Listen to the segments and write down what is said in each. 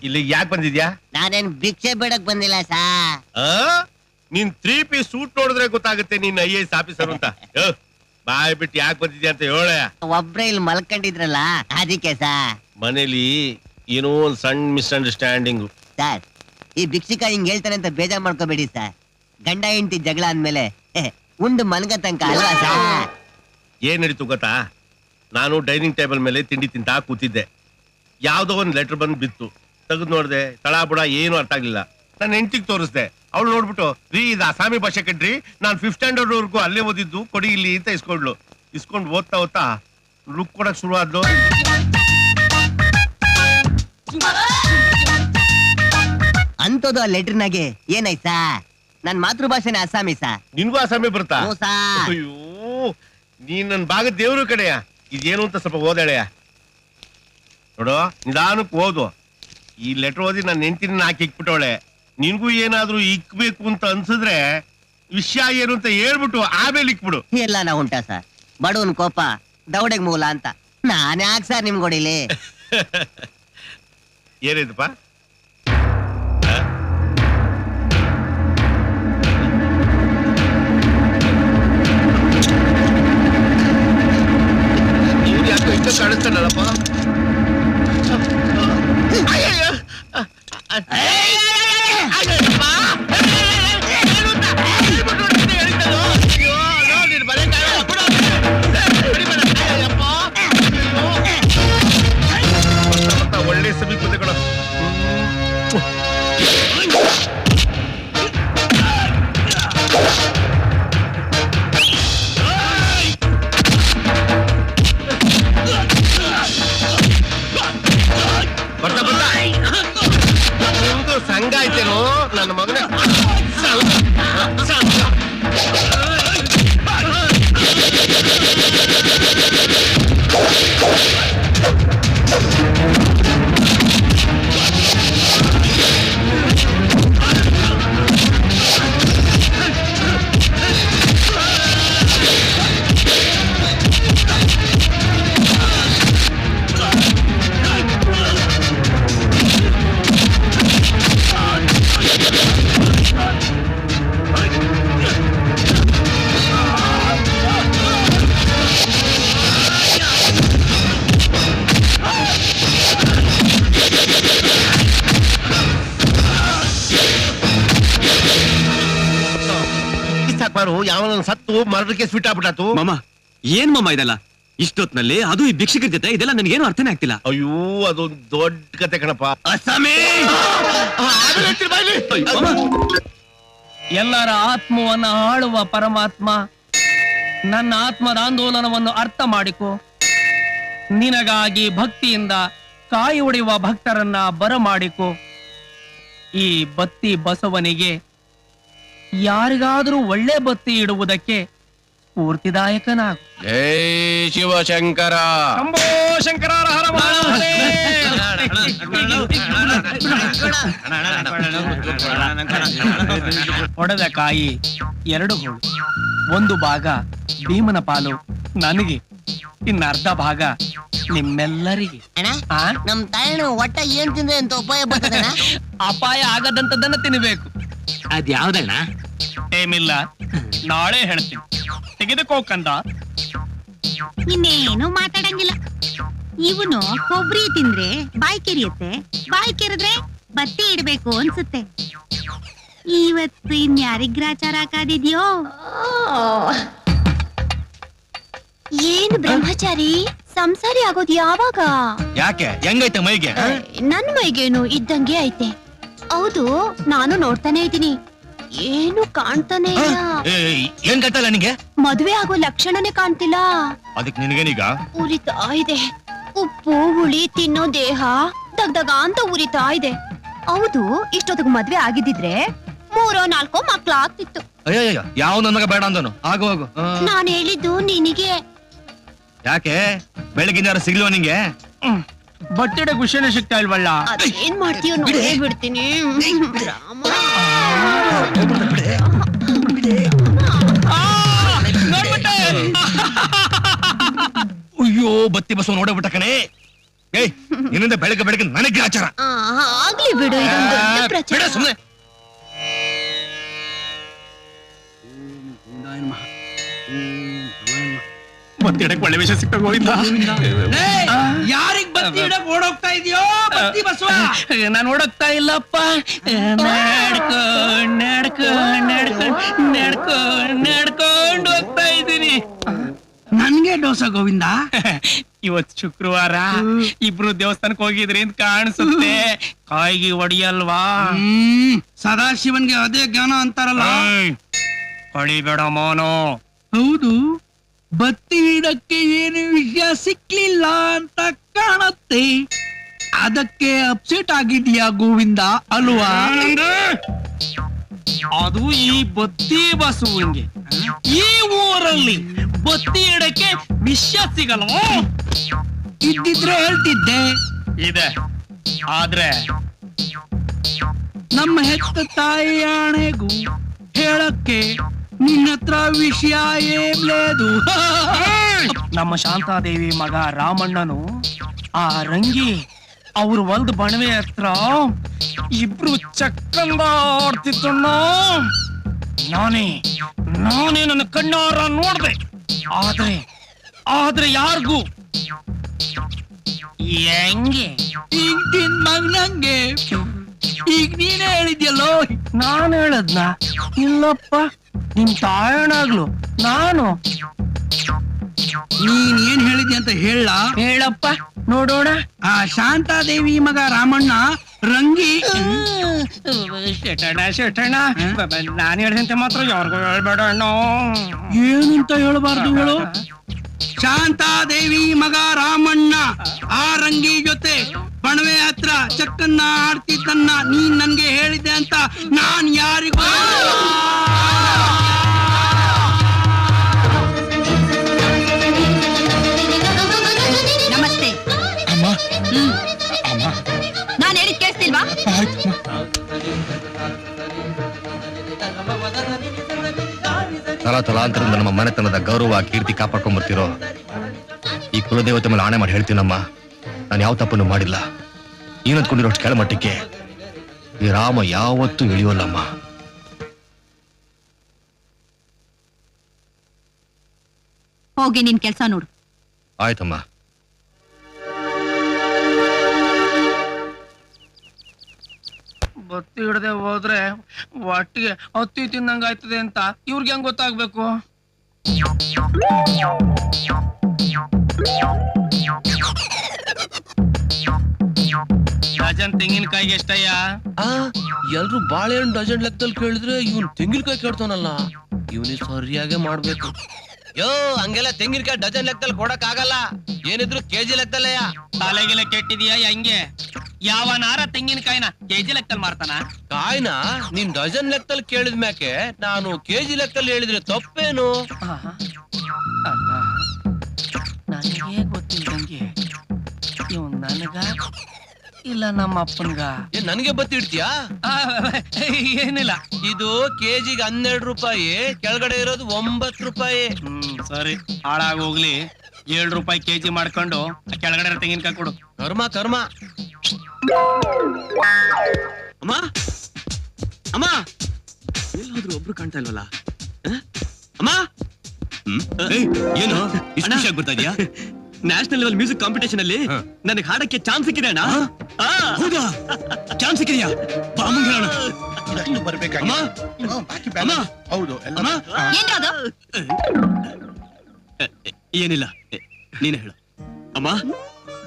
ಇಲ್ಲಿ ಯಾಕೆ ಬಂದಿದ್ಯಾ? ನಾನೇನ್ ಭಿಕ್ಷೆ ಬೇಡಕ್ ಬಂದಿಲ್ಲ ಸಾ. ನೀನ್ 3 ಪೀಸ್ ಸೂಟ್ ನೋಡಿದ್ರೆ ಗೊತ್ತಾಗುತ್ತೆ ನೀನ್ IAS ಆಫೀಸರ್ ಅಂತ. ಬಾಯ್ ಬಿಟ್ಟು ಯಾಕೆ ಬಂದಿದ್ಯಾ ಅಂತ ಹೇಳ. ಒಬ್ರೇ ಇಲ್ಲಿ ಮಲ್ಕೊಂಡಿದ್ರಲ್ಲ ಅದಕ್ಕೆ ಸಾ. ಮನೇಲಿ ಏನೋ ಒಂದ್ ಸಣ್ಣ ಮಿಸ್ಅಂಡರ್ಸ್ಟ್ಯಾಂಡಿಂಗ್. ಸರ್, ಈ ಭಿಕ್ಷಿಕ ಹಿಂಗ್ ಹೇಳ್ತಾನೆ ಅಂತ ಬೇಜಾರ್ ಮಾಡ್ಕೋಬೇಡಿ ಸರ್. ಗಂಡ ಹೆಂಡತಿ ಜಗಳ ಅಂದ್ಮೇಲೆ ಉಂಡು ಮಲ್ಗ ತನಕ ಅಲ್ವಾ ಸಾ. ಏನ್ ನಡೀತು ಗೊತ್ತಾ? ನಾನು ಡೈನಿಂಗ್ ಟೇಬಲ್ ಮೇಲೆ ತಿಂಡಿ ತಿಂತಾ ಕೂತಿದ್ದೆ. ಯಾವ್ದೋ ಒಂದ್ ಲೆಟರ್ ಬಂದ್ ಬಿತ್ತು. ತೆಗೆದು ನೋಡ್ದೆ, ತಳ ಬುಡ ಏನು ಅರ್ಥ ಆಗ್ಲಿಲ್ಲ. ನನ್ನ ಹೆಂಡತಿಗೆ ತೋರಿಸ್ದೆ. ಅವಳು ನೋಡ್ಬಿಟ್ಟು, ರೀ ಇದು ಅಸಾಮಿ ಭಾಷೆ ಕಣ್ರಿ, ನಾನ್ 5th ಸ್ಟ್ಯಾಂಡರ್ಡ್ ವರ್ಗೂ ಅಲ್ಲೇ ಓದಿದ್ದು, ಕೊಡಿ ಇಲ್ಲಿ ಅಂತ ಇಸ್ಕೊಂಡ್ಲು. ಇಸ್ಕೊಂಡ್ ಓದ್ತಾ ಓದ್ತಾ ಲುಕ್ ಕೊಡಕ್ ಶುರು ಆದ್ಲು. ಅಂತದ್ದು ಆ ಲೆಟರ್ನಾಗೆ ಏನಾಯ್ತಾ? ನನ್ ಮಾತೃಭಾಷೆನೇ ಅಸ್ಸಾಮಿ ಸಾ. ನಿನ್ಗೂ ಅಸಾಮಿ ಬರ್ತಾ? ಸಾ. ಅಯ್ಯೋ, ನೀನ್ ನನ್ ಭಾಗದ ದೇವ್ರು ಕಡೆಯ. ಇದೇನು ಅಂತ ಸ್ವಲ್ಪ ಓದಾಳೆಯ ನೋಡು, ನಿಧಾನಕ್ಕೆ ಓದು. ಈ ಲೆಟರ್ ಓದಿ ನನ್ನ ಹೆಂಡತಿನ ಹಾಕಿ ಇಕ್ಬಿಟ್ಟವಳೆ. ನಿನ್ಗೂ ಏನಾದ್ರೂ ಇಕ್ಬೇಕು ಅಂತ ಅನ್ಸಿದ್ರೆ ವಿಷಯ ಏನು ಅಂತ ಹೇಳ್ಬಿಟ್ಟು ಆಮೇಲೆ ಇಕ್ಬಿಡು. ಎಲ್ಲ ನಾ ಉಂಟಾ ಸರ್, ಬಡವನ್ ಕೋಪ ದೌಡೆಗ್ ಮೂಲ ಅಂತ. ನಾನೇ ಯಾಕೆ ಸರ್ ನಿಮ್ಗೆ ಹೊಡಿಲಿ? ಏನಿದಪ್ಪ? ಇವ್ರು ಯಾಕೋ ಇಷ್ಟ ಕಾಣಿಸ್ತಾನಲ್ಲಪ್ಪ. ಒಳ್ಳೆ ಸಮೀಪ ಕಣ. ಬರ್ತಾ ಬರ್ತಾ ನಿಮ್ದು ಸಂಘ ಐತೇನೋ ನನ್ನ ಮಗನ. ಯಾವನ ಸತ್ತು ಮರ್ಡರ್ ಕೇಸ್ ಫಿಟ್ ಆಗ್ಬಿಟ್ಟಾತು. ಮಾಮ, ಏನ್ ಮಾಮ ಇದೆಲ್ಲ ಇಷ್ಟೊತ್ನಲ್ಲಿ? ಅದು ಈ ಭಿಕ್ಷಕರ ಜೊತೆ ಇದೆಲ್ಲ ನನಗೇನು ಅರ್ಥನೇ ಆಗ್ತಿಲ್ಲ. ಅಯ್ಯೋ, ಅದೊಂದು ದೊಡ್ಡ ಕತೆ ಕಣಪ್ಪ. ಎಲ್ಲರ ಆತ್ಮವನ್ನ ಆಳುವ ಪರಮಾತ್ಮ, ನನ್ನ ಆತ್ಮದ ಆಂದೋಲನವನ್ನು ಅರ್ಥ ಮಾಡಿಕೊ. ನಿನಗಾಗಿ ಭಕ್ತಿಯಿಂದ ಕಾಯಿ ಹೊಡೆಯುವ ಭಕ್ತರನ್ನ ಬರಮಾಡಿಕೊ. ಈ ಬತ್ತಿ ಬಸವನಿಗೆ ಯಾರಿಗಾದರೂ ಒಳ್ಳೆ ಬತ್ತಿ ಇಡುವುದಕ್ಕೆ ಸ್ಫೂರ್ತಿದಾಯಕನಾಗು. ಜೈ ಶಿವಶಂಕರ. ಶಂಭೋ ಶಂಕರ ಹರ ಹೊಡೆದ ಕಾಯಿ 2 ಹೋಳು. ಒಂದು ಭಾಗ ಭೀಮನ ಪಾಲು ನನಗೆ, ಇನ್ನರ್ಧ ಭಾಗ ನಿಮ್ಮೆಲ್ಲರಿಗೆ. ನಮ್ ತಾಯಣ್ಣ ಒಟ್ಟ ಏನ್ ತಿಂದ್ರೆ ಅಂತ ಉಪಾಯ ಬರ್ತದಣ್ಣ? ಅಪಾಯ ಆಗದಂತದನ್ನ ತಿನ್ನಬೇಕು. ಅದ್ಯಾವ್ದಣ್ಣ? ಏಮಿಲ್ಲ, ನಾಳೆ ಹೇಳ್ತೀನಿ. ತೆಗೆದುಕೋಕಂದ. ಇನ್ನೇನು ಮಾತಾಡಂಗಿಲ್ಲ. ಇವನು ಕೊಬ್ಬರಿ ತಿಂದ್ರೆ ಬಾಯಿ ಕೆರಿಯುತ್ತೆ, ಬಾಯಿ ಕೆರೆದ್ರೆ ಬತ್ತಿ ಇಡ್ಬೇಕು ಅನ್ಸುತ್ತೆ. ಇವತ್ತು ಇನ್ಯಾರಿಗ್ ಗ್ರಾಚಾರ ಕಾದಿದ್ಯೋ? ಏನು ಬ್ರಹ್ಮಚಾರಿ, ಸಂಸಾರಿ ಆಗೋದು ಯಾವಾಗ? ಯಾಕೆ, ಹೆಂಗೈತೆ ಮೈಗೆ? ನನ್ ಮೈಗೇನು ಇದ್ದಂಗೆ ಐತೆ. ಹೌದು, ನಾನು ನೋಡ್ತಾನೆ ಇದ್ದೀನಿ, ಏನು ಕಾಣ್ತಾನೆ ಇಲ್ಲ. ಏನ್ ಕಟ್ಟಲ್ಲ ನಿಂಗೆ? ಮದುವೆ ಆಗೋ ಲಕ್ಷಣನೇ ಕಾಣ್ತಿಲ್ಲ. ಅದಕ್ಕೆ ನಿನಗೇನೀಗ? ಉರಿತಾ ಇದೆ. ಉಪ್ಪು ಹುಳಿ ತಿನ್ನೋ ದೇಹ ದಗ್ದಗ ಅಂತ ಉರಿತಾ ಇದೆ. ಹೌದು, ಇಷ್ಟೊತ್ತಿಗೆ ಮದ್ವೆ ಆಗಿದ್ದಿದ್ರೆ 3-4 ಮಕ್ಳು ಆಗ್ತಿತ್ತು. ಅಯ್ಯಯ್ಯ, ಯಾವ ನನ್ಗ ಬೇಡ ಅಂದನು? ಆಗು ಹೋಗು. ನಾನ್ ಹೇಳಿದ್ದು ನಿನಗೆ. ಯಾಕೆ, ಬೆಳಗಿನ ಸಿಗ್ಲಿವ ನಿಂಗೆ? ಬತ್ತಿಡೆ ಖುಷಿನೇ ಸಿಗ್ತಾ ಇಲ್ವಲ್ಲ? ಅದೇನ್ ಮಾಡ್ತೀಯೋ ನೋಡೇ ಬಿಡ್ತೀನಿ. ಅಯ್ಯೋ, ಬತ್ತಿ ಬಸವ ನೋಡಬಿಟ್ಟ ಕಣೆ. ಏಯ್ ನಿನ್ನಿಂದ ಬೆಳಗ್ಗೆ ಬೆಳಗ್ಗೆ ನನಗೆ ಗ್ರಾಚಾರ. ಆಗ್ಲಿ ಬಿಡು, ಇದೊಂದು ದೊಡ್ಡ ಪ್ರಚಾರ. ಬಿಡ ಸುಮ್ನೆ. ಬತ್ತಿ ಇಡಕ್ ಒಳ್ಳೆ ವಿಷಯ ಸಿಕ್ಕ ಗೋವಿಂದ. ಯಾರಿಗ್ ಬತ್ತಿ ಇಡಕ್ ಓಡೋಗ್ತಾ ಇದೆಯೋ ಬತ್ತಿ ಬಸವ? ನಾನು ಓಡೋಗ್ತಾ ಇಲ್ಲಪ್ಪ, ನಡ್ಕೊಂಡು ಹೋಗ್ತಾ ಇದ್ದೀನಿ. ನನ್ಗೆ ಡೋಸ ಗೋವಿಂದ. ಇವತ್ ಶುಕ್ರವಾರ ಇಬ್ರು ದೇವಸ್ಥಾನಕ್ಕೆ ಹೋಗಿದ್ರಿ ಅಂತ ಕಾಣಿಸುತ್ತೆ. ಕಾಯಿಗೆ ಹೊಡಿಯಲ್ವಾ? ಸದಾಶಿವನ್ಗೆ ಅದೇ ಜ್ಞಾನ ಅಂತಾರಲ್ಲ. ಹೊಡಿಬೇಡ ಮೋನು. ಹೌದು, ಬತ್ತಿ ಇಡಕ್ಕೆ ಏನು ವಿಷಯ ಸಿಕ್ಲಿಲ್ಲ ಅಂತ ಕಾಣುತ್ತೆ. ಅದಕ್ಕೆ ಅಪ್ಸೆಟ್ ಆಗಿದ್ಯಾ ಗೋವಿಂದ ಅಲ್ವಾ? ಅದು ಈ ಬತ್ತಿ ಬಸವನ್ಗೆ ಈ ಊರಲ್ಲಿ ಬತ್ತಿ ಇಡಕ್ಕೆ ವಿಷಯ ಸಿಗಲ್ವಾ? ಇದ್ದಿದ್ರೆ ಹೇಳ್ತಿದ್ದೆ. ಇದೆ, ಆದ್ರೆ ನಮ್ಮ ಹೆತ್ತ ತಾಯಿ ಆಣೆಗೂ ಹೇಳಕ್ಕೆ ನಿನ್ನ ಹತ್ರ ವಿಷಯ ಏನ್ ಲೇದು. ನಮ್ಮ ಶಾಂತಾದೇವಿ ಮಗ ರಾಮಣ್ಣನು ಆ ರಂಗಿ ಅವ್ರ ಹೊಲ್ದ ಬಣವೆ ಹತ್ರ ಇಬ್ರು ಚಕ್ಕಂದ ಆಡ್ತಿದ್ದಣ್ಣ. ನಾನೇ ನನ್ನ ಕಣ್ಣಾರ ನೋಡ್ದೆ. ಆದ್ರೆ ಯಾರಿಗೂ ಹೆಂಗೆ ಈಗಿನ ಮಗನಂಗೆ ಈಗ ನೀನೇ ಹೇಳಿದ್ಯಲ್ಲೋ. ನಾನು ಹೇಳದ್ನ? ಇಲ್ಲಪ್ಪ, ನಿಮ್ ತಾಯಣಾಗ್ಲು ನಾನು. ನೀನ್ ಏನ್ ಹೇಳಿದ್ಯ ಅಂತ ಹೇಳಪ್ಪ ನೋಡೋಣ. ಆ ಶಾಂತಾದೇವಿ ಮಗ ರಾಮಣ್ಣ ರಂಗಿ ಶೆಠಣ ನಾನು ಹೇಳ್ದಂತೆ ಮಾತ್ರ ಯಾರಿಗೂ ಹೇಳ್ಬೇಡ ಅಣ್ಣ. ಏನಂತ ಹೇಳಬಾರ್ದು ಹೇಳು. ಶಾಂತಾದೇವಿ ಮಗ ರಾಮಣ್ಣ ಆ ರಂಗಿ ಜೊತೆ ಬಣವೆ ಹತ್ರ ಚಕ್ಕನ್ನ ಆಡ್ತಿದ್ದನ್ನ ನೀನ್ ನನ್ಗೆ ಹೇಳಿದ್ದೆ ಅಂತ ನಾನ್ ಯಾರಿಗೂ ನಮಸ್ತೆ. ನಾನು ಹೇಳಿದ್ ಕೇಳಿಸ್ತಿಲ್ವಾ? ತಲಾಂತರದಿಂದ ನಮ್ಮ ಮನೆತನದ ಗೌರವ ಕೀರ್ತಿ ಕಾಪಾಡ್ಕೊಂಡ್ ಬರ್ತಿರೋ ಈ ಕುಲದೇವತೆ ಮೇಲೆ ಆಣೆ ಮಾಡಿ ಹೇಳ್ತೀನಮ್ಮ, ನಾನು ಯಾವ ತಪ್ಪನ್ನು ಮಾಡಿಲ್ಲ. ಏನಂದ್ಕೊಂಡಿರೋಷ್ಟು ಕೆಳಮಟ್ಟಕ್ಕೆ ಈ ರಾಮ ಯಾವತ್ತೂ ಇಳಿಯೋಲ್ಲಮ್ಮ. ಹೋಗಿ ನಿನ್ ಕೆಲ್ಸ ನೋಡು. ಆಯ್ತಮ್ಮ. ಬತ್ತಿ ಹಿಡದೆ ಹೋದ್ರೆ ಒಟ್ಟಿಗೆ ಹತ್ತಿ ತಿನ್ನಂಗ ಆಯ್ತದೆ ಅಂತ ಇವ್ರಿಗೆ ಹೆಂಗ್ ಗೊತ್ತಾಗ್ಬೇಕು? ಡಜನ್ ತೆಂಗಿನಕಾಯಿಗೆ ಎಷ್ಟಯ್ಯ? ಎಲ್ರು ಬಾಳೆಹಣ್ಣು ಡಜನ್ ಲೆಕ್ಕದಲ್ಲಿ ಕೇಳಿದ್ರೆ ಇವನ್ ತೆಂಗಿನಕಾಯಿ ಕೇಳ್ತಾನಲ್ಲ, ಇವನಿಗೆ ಸರಿಯಾಗೆ ಮಾಡ್ಬೇಕು. ಯೋ, ಹಂಗೆಲ್ಲ ತೆಂಗಿನಕಾಯಿ ಡಜನ್ ಲೆಕ್ಕದಲ್ಲಿ ಕೊಡಕ್ ಆಗಲ್ಲ, ಏನಿದ್ರು ಕೆಜಿ ಲೆಕ್ಕದಲ್ಲಯ್ಯ. ತಲೆಗೆಲೆ ಕೆಟ್ಟಿದ್ಯಾ ಹೆಂಗೆ? ಯಾವನಾರ ತೆಂಗಿನಕಾಯಿನ ಕೆಜಿ ಲೆಕ್ಕದಲ್ಲಿ ಮಾರ್ತಾನ? ಕಾಯ್ನ ನೀನ್ ಡಜನ್ ಲೆಕ್ಕದಲ್ಲಿ ಕೇಳಿದ ಮ್ಯಾಕೆ ನಾನು ಕೆಜಿ ಲೆಕ್ಕದಲ್ಲಿ ಹೇಳಿದ್ರೆ ತಪ್ಪೇನು? ನನಗೆ ಗೊತ್ತಿಲ್ದಂಗೆ ಇವ್ ನನಗ ಇಲ್ಲ ನಮ್ಮ ಅಪ್ಪನ್ಗ? ಏನ್ ನನಗೆ ಬತ್ತಿ ಇಡ್ತೀಯಾ? ಏನಿಲ್ಲ, ಇದು ಕೆಜಿಗೆ 12 ರೂಪಾಯಿ, ಕೆಳಗಡೆ ಇರೋದು 9 ರೂಪಾಯಿ. ಸರಿ, ಹಾಳಾಗಿ ಹೋಗ್ಲಿ. 7 ರೂಪಾಯಿ ಕೆಜಿ ಮಾಡ್ಕೊಂಡು ಕೆಳಗಡೆ ತೆಂಗಿನಕಾಯಿ ಕೊಡು. ಕರ್ಮ ಕರ್ಮ. ಅಮ್ಮ ಅಮ್ಮ, ಎಲ್ಲಾದ್ರೂ ಒಬ್ರು ಕಾಣ್ತಾ ಇಲ್ವಲ್ಲ? ಅಮ್ಮ, ಏನು ಇಷ್ಟು ಖುಷಿಯಾಗಿ ಬರ್ತಾ ಇದೆಯಾ? ನ್ಯಾಷನಲ್ ಲೆವೆಲ್ ಮ್ಯೂಸಿಕ್ ಕಾಂಪಿಟೇಷನ್ ಅಲ್ಲಿ ನನಗೆ ಹಾಡಕ್ಕೆ ಚಾನ್ಸ್ ಸಿಕ್ಕಿದೆ ಅಣ್ಣ. ಹೌದಾ? ಚಾನ್ಸ್ ಸಿಕ್ಕಿದ್ಯಾ? ಬರ್ಬೇಕಾಗಿಲ್ಲ. ಹೌದು. ಏನ್ರದು? ಏನಿಲ್ಲ, ನೀನೇ ಹೇಳು. ಅಮ್ಮ,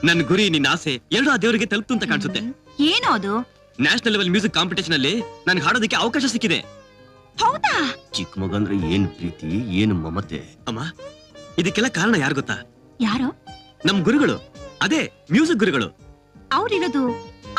ನನ್ನ ಗುರಿ ನಿನ್ನ ಆಸೆ ಎರಡು ಆ ದೇವರಿಗೆ ತಲುಪ್ತು ಅಂತ ಕಾಣಿಸುತ್ತೆ. ಏನೋ ಅದು? ನ್ಯಾಷನಲ್ ಲೆವೆಲ್ ಮ್ಯೂಸಿಕ್ ಕಾಂಪಿಟೇಷನ್ ಅಲ್ಲಿ ನನಗೆ ಹಾಡೋದಕ್ಕೆ ಅವಕಾಶ ಸಿಕ್ಕಿದೆ. ಹೌದಾ? ಚಿಕ್ಕ ಮಗಂದ್ರೆ ಏನ್ ಪ್ರೀತಿ, ಏನು ಮಮತೆ. ಅಮ್ಮ, ಇದಕ್ಕೆಲ್ಲ ಕಾರಣ ಯಾರು ಗೊತ್ತಾ? ಯಾರು? ನಮ್ ಗುರುಗಳು, ಅದೇ ಮ್ಯೂಸಿಕ್ ಗುರುಗಳು. ಅವ್ರಿರೋದು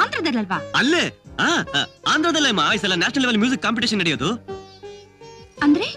ಆಂಧ್ರದಲ್ಲಲ್ವಾ? ಅಲ್ಲೇ ಆಂಧ್ರದಲ್ಲೇ ಅಮ್ಮ ಈ ಸಲ ನ್ಯಾಷನಲ್ ಲೆವೆಲ್ ಮ್ಯೂಸಿಕ್ ಕಾಂಪಿಟೇಷನ್ ನಡೆಯೋದು. ಅಂದ್ರೆ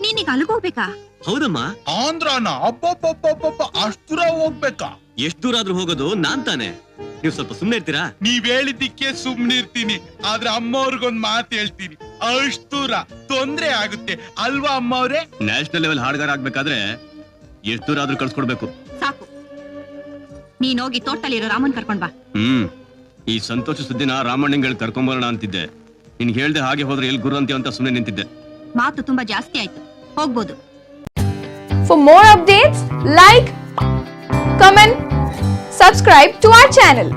ನೀನೀಗ ಅಲ್ಲಿಗೆ ಹೋಗ್ಬೇಕಾ? ಹೌದಮ್ಮ. ಆಂಧ್ರನ? ಅಬ್ಬಬ್ಬಬ್ಬಬ್ಬ, ಅಷ್ಟು ದೂರ ಹೋಗ್ಬೇಕಾ? ಎಷ್ಟು ದೂರ ಆದ್ರೂ ಹೋಗೋದು ನಾನ್ ತಾನೆ. ನೀವು ಸ್ವಲ್ಪ ಸುಮ್ನೆ ಇರ್ತೀರಾ? ನೀವ್ ಹೇಳಿದ್ದಕ್ಕೆ ಸುಮ್ನೆ ಇರ್ತೀನಿ, ಆದ್ರೆ ಅಮ್ಮ ಅವ್ರಿಗೊಂದ್ ಮಾತು ಹೇಳ್ತೀನಿ. ಅಷ್ಟು ದೂರ ತೊಂದ್ರೆ ಆಗುತ್ತೆ ಅಲ್ವಾ ಅಮ್ಮ ಅವ್ರೆ? ನ್ಯಾಷನಲ್ ಲೆವೆಲ್ ಹಾಡುಗಾರ ಆಗ್ಬೇಕಾದ್ರೆ ಎಷ್ಟು ದೂರ ಆದ್ರೂ ಕಳ್ಸ್ಕೊಡ್ಬೇಕು. ಸಾಕು, ನೀನ್ ಹೋಗಿ ತೋಟದಲ್ಲಿರೋ ರಾಮನ್ ಕರ್ಕೊಂಡ್ ಬಾ. ಈ ಸಂತೋಷ ಸುದ್ದಿನ ರಾಮಣ್ಣಂಗಳು ಕರ್ಕೊಂಬರೋಣ ಅಂತಿದ್ದೆ. ನಿನ್ಗೆ ಹೇಳ್ದೆ ಹಾಗೆ ಹೋದ್ರೆ ಎಲ್ಲಿ ಗುರು ಅಂತೀವ ಅಂತ ಸುಮ್ಮನೆ ನಿಂತಿದ್ದೆ. ಮಾತು ತುಂಬಾ ಜಾಸ್ತಿ ಆಯ್ತು, ಹೋಗ್ಬೋದು. For more updates, like, comment, subscribe to our channel.